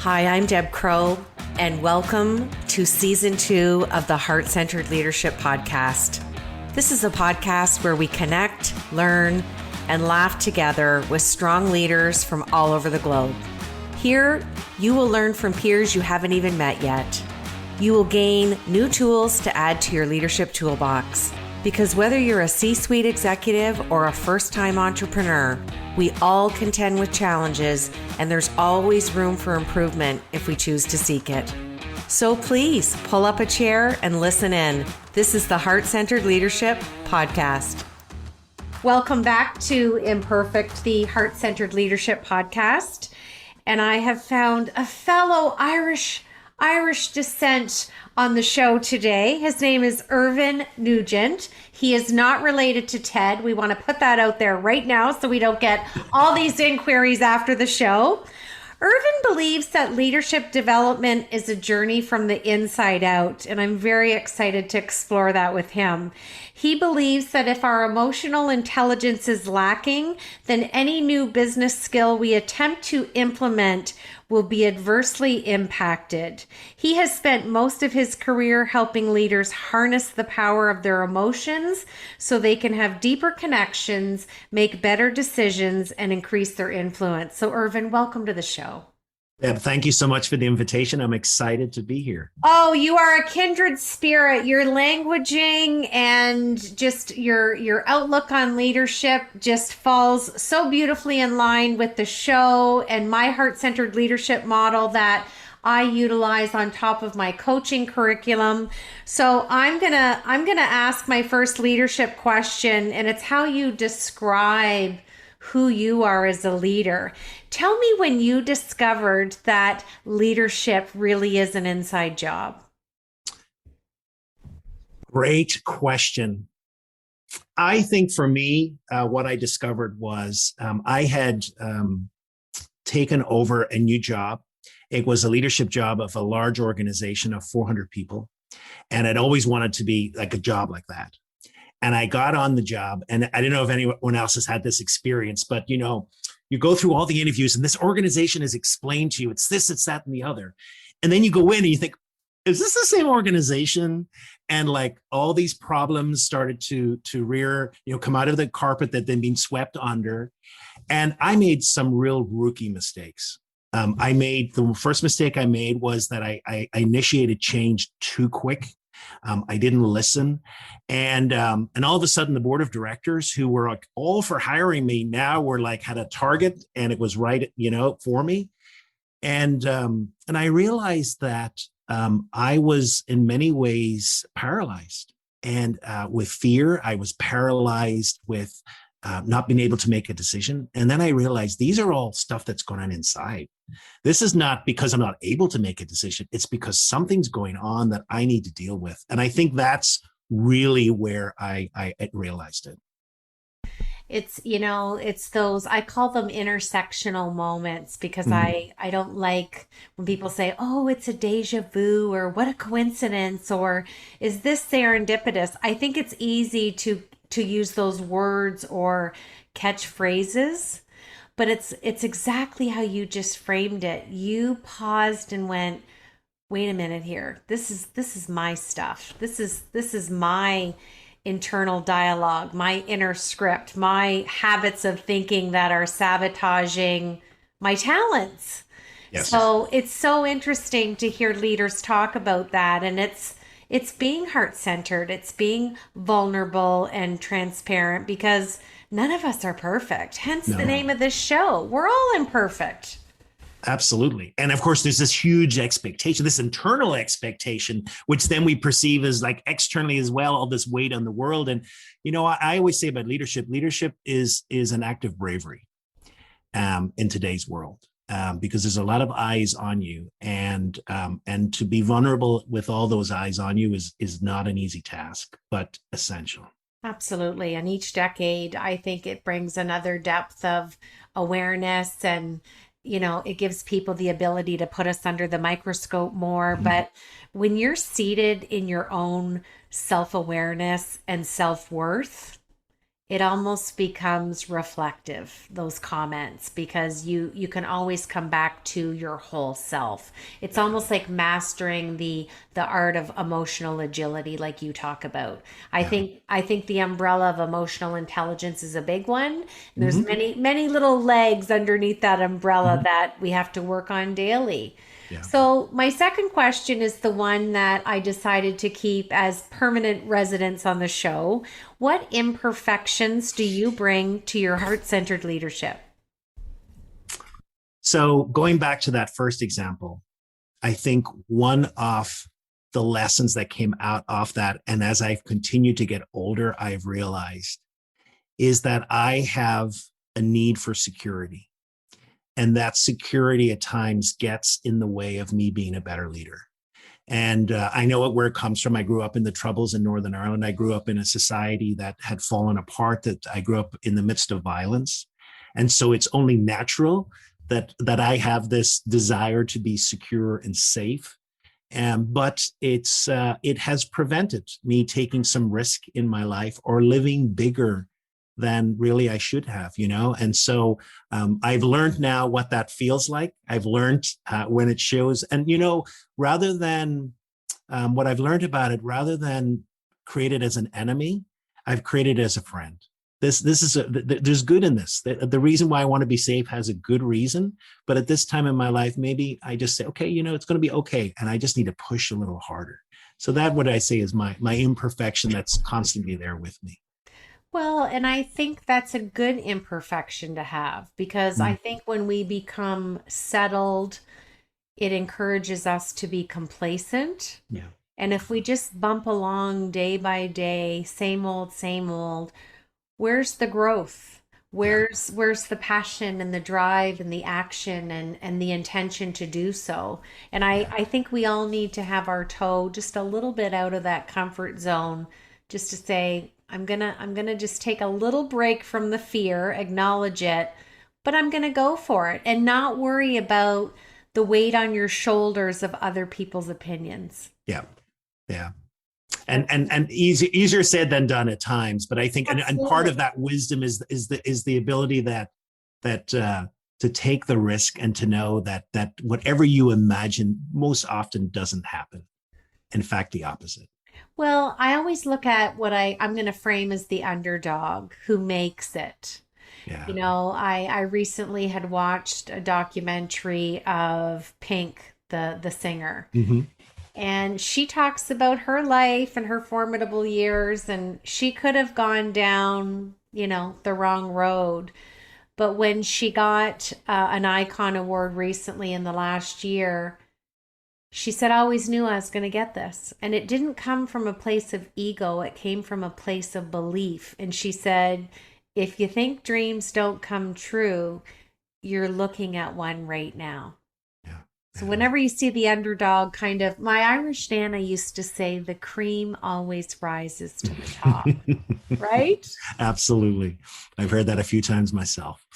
Hi, I'm Deb Crow, and welcome to Season 2 of the Heart-Centered Leadership Podcast. This is a podcast where we connect, learn, and laugh together with strong leaders from all over the globe. Here, you will learn from peers you haven't even met yet. You will gain new tools to add to your leadership toolbox. Because whether you're a C-suite executive or a first-time entrepreneur, we all contend with challenges, and there's always room for improvement if we choose to seek it. So please pull up a chair and listen in. This is the Heart-Centered Leadership Podcast. Welcome back to Imperfect, the Heart-Centered Leadership Podcast. And I have found a fellow Irish descent on the show today. His name is Irvine Nugent. He is not related to Ted. We want to put that out there right now so we don't get all these inquiries after the show. Irvine believes that leadership development is a journey from the inside out, and I'm very excited to explore that with him. He believes that if our emotional intelligence is lacking, then any new business skill we attempt to implement will be adversely impacted. He has spent most of his career helping leaders harness the power of their emotions so they can have deeper connections, make better decisions, and increase their influence. So, Irvine, welcome to the show. Deb, thank you so much for the invitation. I'm excited to be here. Oh, you are a kindred spirit. Your languaging and just your outlook on leadership just falls so beautifully in line with the show and my heart-centered leadership model that I utilize on top of my coaching curriculum. So I'm gonna ask my first leadership question, and it's how you describe who you are as a leader. Tell me when you discovered that leadership really is an inside job. Great question. I think for me, what I discovered was I had taken over a new job. It was a leadership job of a large organization of 400 people. And I'd always wanted to be like a job like that. And I got on the job, and I don't know if anyone else has had this experience, but you go through all the interviews and this organization is explained to you, it's this, it's that, and the other. And then you go in and you think, is this the same organization? And like all these problems started to come out of the carpet that then been swept under. And I made some real rookie mistakes. The first mistake I made was that I initiated change too quick. I didn't listen. And all of a sudden the board of directors, who were like all for hiring me, now were like, had a target and it was right, for me. And I realized that I was in many ways paralyzed, and with fear. I was paralyzed with not being able to make a decision. And then I realized these are all stuff that's going on inside. This is not because I'm not able to make a decision. It's because something's going on that I need to deal with. And I think that's really where I realized it. It's those, I call them intersectional moments, because I don't like when people say, oh, it's a deja vu, or what a coincidence, or is this serendipitous? I think it's easy to use those words or catchphrases, but it's exactly how you just framed it. You paused and went, wait a minute here. This is my stuff. This is my internal dialogue, my inner script, my habits of thinking that are sabotaging my talents. Yes. So it's so interesting to hear leaders talk about that. And it's being heart-centered. It's being vulnerable and transparent, because none of us are perfect. Hence the name of this show. We're all imperfect. Absolutely. And of course, there's this huge expectation, this internal expectation, which then we perceive as like externally as well, all this weight on the world. And, I always say about leadership is an act of bravery in today's world. Because there's a lot of eyes on you, and to be vulnerable with all those eyes on you is not an easy task, but essential. Absolutely. And each decade, I think it brings another depth of awareness, and it gives people the ability to put us under the microscope more. But when you're seated in your own self-awareness and self-worth, it almost becomes reflective, those comments, because you can always come back to your whole self. It's almost like mastering the art of emotional agility, like you talk about. i Yeah. think i think the umbrella of emotional intelligence is a big one, and there's Hmm. many little legs underneath that umbrella Hmm. that we have to work on daily. Yeah. So, my second question is the one that I decided to keep as permanent residents on the show. What imperfections do you bring to your heart centered leadership? So going back to that first example, I think one of the lessons that came out of that, and as I've continued to get older, I've realized is that I have a need for security. And that security at times gets in the way of me being a better leader. And I know where it comes from. I grew up in the Troubles in Northern Ireland. I grew up in a society that had fallen apart, that I grew up in the midst of violence. And so it's only natural that I have this desire to be secure and safe. But it has prevented me taking some risk in my life or living bigger than really I should have, you know? And so I've learned now what that feels like. I've learned when it shows. And, you know, rather than what I've learned about it, rather than create it as an enemy, I've created it as a friend. This is there's good in this. The reason why I want to be safe has a good reason, but at this time in my life, maybe I just say, okay, you know, it's going to be okay, and I just need to push a little harder. So that what I say is my imperfection that's constantly there with me. Well, and I think that's a good imperfection to have, because I Mm. think when we become settled, it encourages us to be complacent. Yeah. And if we just bump along day by day, same old, where's the growth? Yeah. Where's the passion and the drive and the action and the intention to do so? And Yeah. I think we all need to have our toe just a little bit out of that comfort zone, just to say, I'm gonna just take a little break from the fear, acknowledge it, but I'm gonna go for it and not worry about the weight on your shoulders of other people's opinions. Yeah. Yeah. and That's easier said than done at times, but I think and part of absolutely. that wisdom is the ability that to take the risk and to know that whatever you imagine most often doesn't happen. In fact, the opposite. Well, I always look at what I'm going to frame as the underdog who makes it. Yeah. I recently had watched a documentary of Pink, the singer, Hmm. and she talks about her life and her formidable years, and she could have gone down, the wrong road. But when she got an Icon Award recently in the last year, she said, I always knew I was going to get this. And it didn't come from a place of ego, it came from a place of belief. And she said, if you think dreams don't come true, you're looking at one right now. Yeah. So whenever you see the underdog, kind of, my Irish Nana used to say, the cream always rises to the top, Yeah. right? Absolutely. I've heard that a few times myself.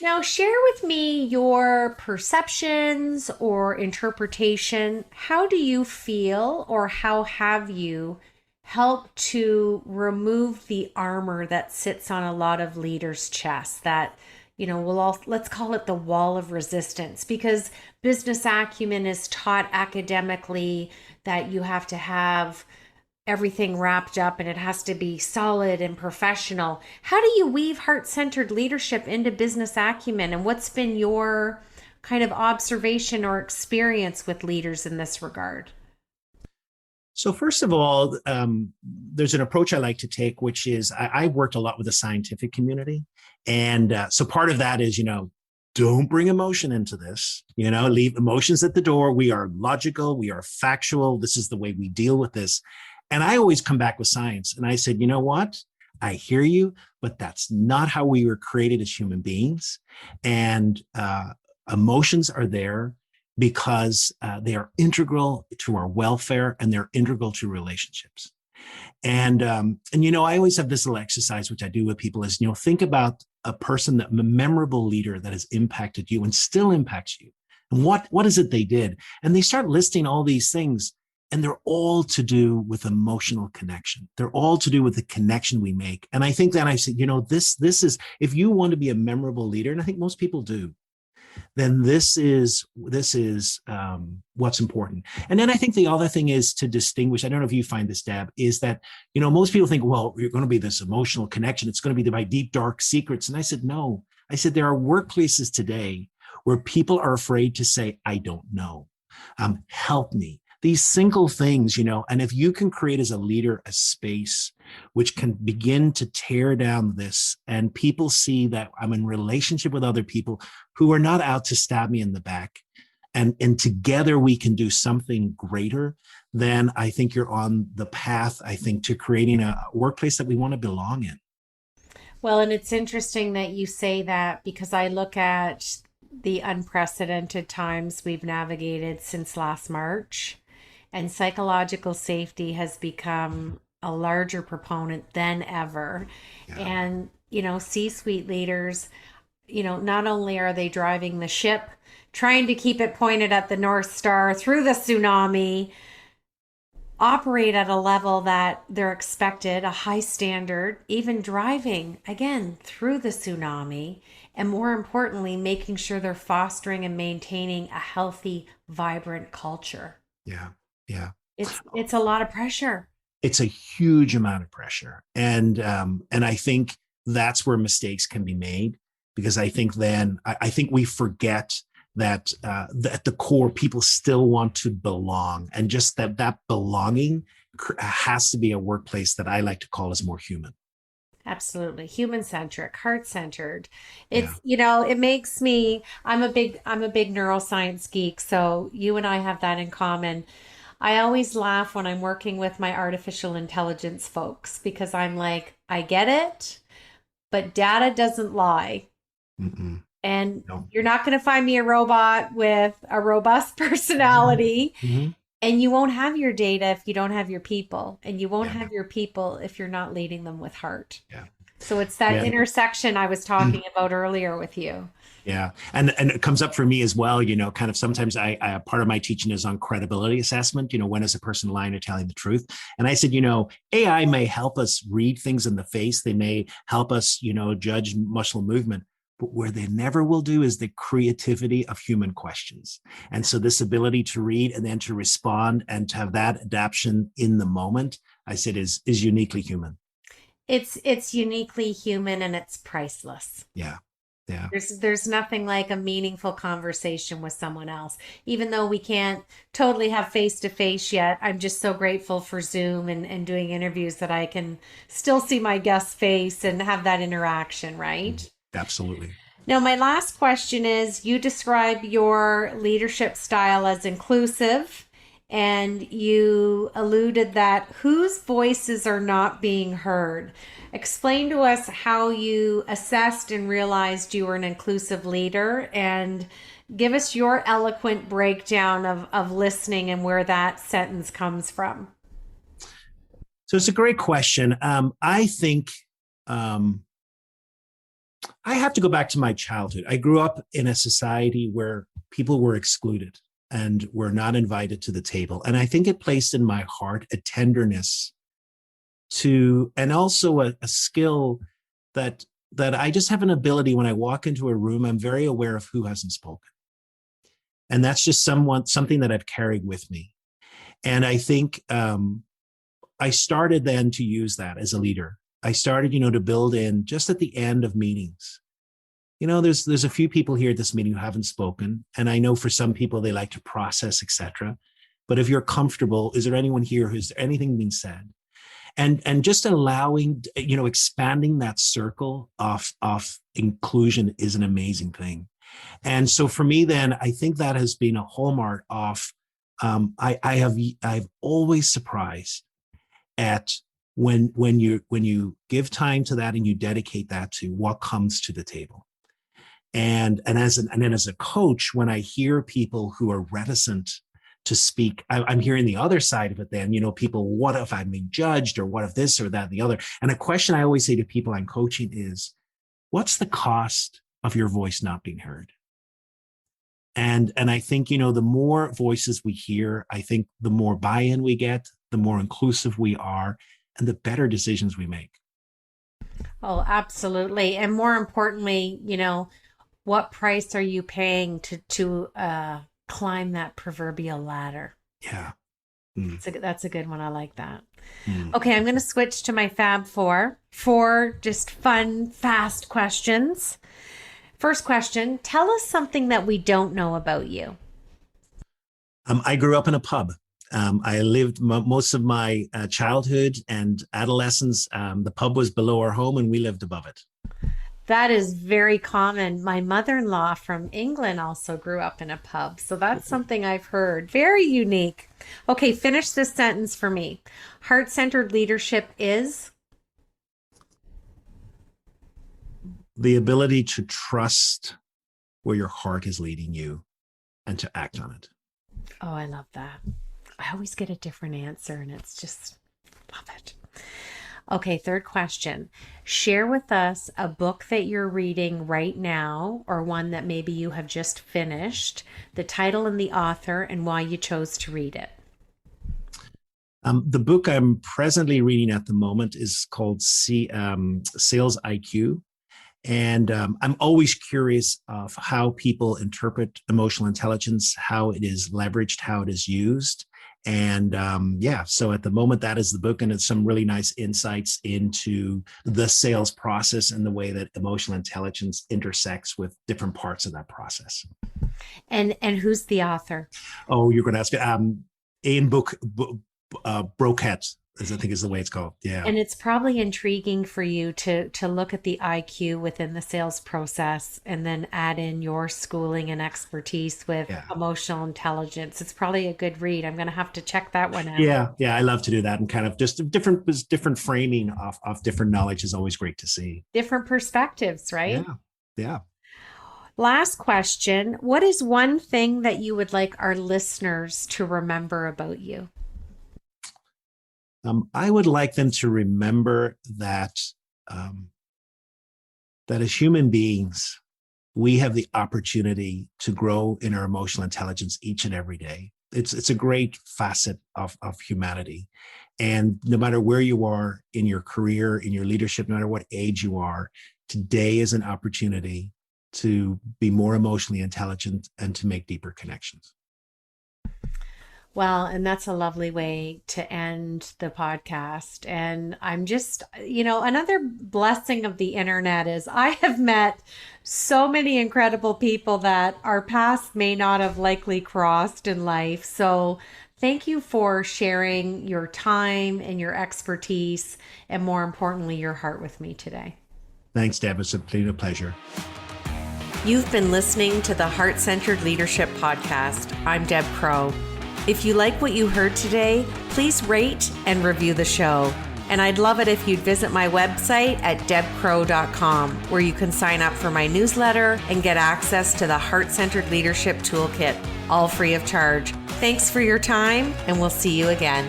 Now, share with me your perceptions or interpretation. How do you feel, or how have you helped to remove the armor that sits on a lot of leaders' chests? That, let's call it the wall of resistance, because business acumen is taught academically that you have to have everything wrapped up and it has to be solid and professional. How do you weave heart centered leadership into business acumen? And what's been your kind of observation or experience with leaders in this regard? So first of all, there's an approach I like to take, which is I worked a lot with the scientific community, and so part of that is don't bring emotion into this. Leave emotions at the door. We are logical. We are factual. This is the way we deal with this. And I always come back with science, and I said, you know what? I hear you, but that's not how we were created as human beings, and emotions are there because they are integral to our welfare and they're integral to relationships. And I always have this little exercise which I do with people is think about a person, a memorable leader that has impacted you and still impacts you, and what is it they did, and they start listing all these things, And they're all to do with emotional connection. They're all to do with the connection we make. And I think that I said, this is, if you want to be a memorable leader, and I think most people do, then this is what's important. And then I think the other thing is to distinguish. I don't know if you find this, Deb, is that most people think, well, you're going to be this emotional connection. It's going to be my deep dark secrets. And I said, no. I said there are workplaces today where people are afraid to say, I don't know. Help me. These single things, and if you can create as a leader a space which can begin to tear down this, and people see that I'm in relationship with other people who are not out to stab me in the back, and together we can do something greater, then I think you're on the path, I think, to creating a workplace that we want to belong in. Well, and it's interesting that you say that, because I look at the unprecedented times we've navigated since last March, and psychological safety has become a larger proponent than ever. Yeah. And, C-suite leaders, not only are they driving the ship, trying to keep it pointed at the North Star through the tsunami, operate at a level that they're expected, a high standard, even driving, again, through the tsunami, and more importantly, making sure they're fostering and maintaining a healthy, vibrant culture. Yeah. Yeah. It's a lot of pressure. It's a huge amount of pressure. And I think that's where mistakes can be made, because I think then I think we forget that at the core, people still want to belong, and just that belonging has to be a workplace that I like to call as more human. Absolutely. Human-centric, heart-centered. It's, it makes me, I'm a big neuroscience geek. So you and I have that in common. I always laugh when I'm working with my artificial intelligence folks, because I'm like, I get it, but data doesn't lie. Mm-mm. And no. You're not going to find me a robot with a robust personality. Mm-hmm. And you won't have your data if you don't have your people. And you won't have your people if you're not leading them with heart. Yeah. So it's that intersection I was talking about earlier with you. Yeah. And it comes up for me as well, kind of sometimes I part of my teaching is on credibility assessment, when is a person lying or telling the truth? And I said, AI may help us read things in the face. They may help us, judge muscle movement. But where they never will do is the creativity of human questions. And so this ability to read and then to respond and to have that adaptation in the moment, I said is uniquely human. It's uniquely human, and it's priceless. Yeah. Yeah. There's nothing like a meaningful conversation with someone else. Even though we can't totally have face-to-face yet, I'm just so grateful for Zoom and doing interviews that I can still see my guest's face and have that interaction, right? Absolutely. Now, my last question is, you describe your leadership style as inclusive, and you alluded that whose voices are not being heard. Explain to us how you assessed and realized you were an inclusive leader, and give us your eloquent breakdown of listening and where that sentence comes from. So it's a great question. I think I have to go back to my childhood. I grew up in a society where people were excluded and were not invited to the table. And I think it placed in my heart a tenderness and also a skill that I just have an ability when I walk into a room, I'm very aware of who hasn't spoken. And that's just something that I've carried with me. And I think I started then to use that as a leader. I started, to build in just at the end of meetings. There's a few people here at this meeting who haven't spoken. And I know for some people, they like to process, etc. But if you're comfortable, is there anyone here who's anything being said? And just allowing, expanding that circle of inclusion is an amazing thing. And so for me, then I think that has been a hallmark of, I've always surprised at when you give time to that and you dedicate that to what comes to the table. And then as a coach, when I hear people who are reticent to speak, I'm hearing the other side of it then, people, what if I'm being judged, or what if this or that and the other? And a question I always say to people I'm coaching is, what's the cost of your voice not being heard? And I think, the more voices we hear, I think the more buy-in we get, the more inclusive we are, and the better decisions we make. Oh, absolutely. And more importantly, what price are you paying to climb that proverbial ladder? Yeah. That's a good one. I like that. Mm. Okay, I'm going to switch to my Fab Four just fun, fast questions. First question, tell us something that we don't know about you. I grew up in a pub. I lived most of my childhood and adolescence. The pub was below our home and we lived above it. That is very common. My mother-in-law from England also grew up in a pub. So that's something I've heard. Very unique. Okay, finish this sentence for me. Heart-centered leadership is? The ability to trust where your heart is leading you and to act on it. Oh, I love that. I always get a different answer and it's just, love it. Okay, third question. Share with us a book that you're reading right now or one that maybe you have just finished, the title and the author, and why you chose to read it. The book I'm presently reading at the moment is called Sales IQ. And I'm always curious of how people interpret emotional intelligence, how it is leveraged, how it is used. And so at the moment, that is the book. And it's some really nice insights into the sales process and the way that emotional intelligence intersects with different parts of that process. And who's the author? Oh, you're going to ask Ian Broquette, as I think is the way it's called. Yeah. And it's probably intriguing for you to look at the IQ within the sales process and then add in your schooling and expertise with emotional intelligence. It's probably a good read. I'm going to have to check that one out. Yeah. I love to do that. And kind of just different framing of different knowledge is always great to see. Different perspectives, right? Yeah. Last question. What is one thing that you would like our listeners to remember about you? I would like them to remember that that as human beings, we have the opportunity to grow in our emotional intelligence each and every day. It's a great facet of humanity. And no matter where you are in your career, in your leadership, no matter what age you are, today is an opportunity to be more emotionally intelligent and to make deeper connections. Well, and that's a lovely way to end the podcast. And I'm just, another blessing of the internet is I have met so many incredible people that our paths may not have likely crossed in life. So thank you for sharing your time and your expertise, and more importantly, your heart with me today. Thanks, Deb. It's been a pleasure. You've been listening to the Heart-Centered Leadership Podcast. I'm Deb Crow. If you like what you heard today, please rate and review the show. And I'd love it if you'd visit my website at debcrow.com, where you can sign up for my newsletter and get access to the Heart-Centered Leadership Toolkit, all free of charge. Thanks for your time, and we'll see you again.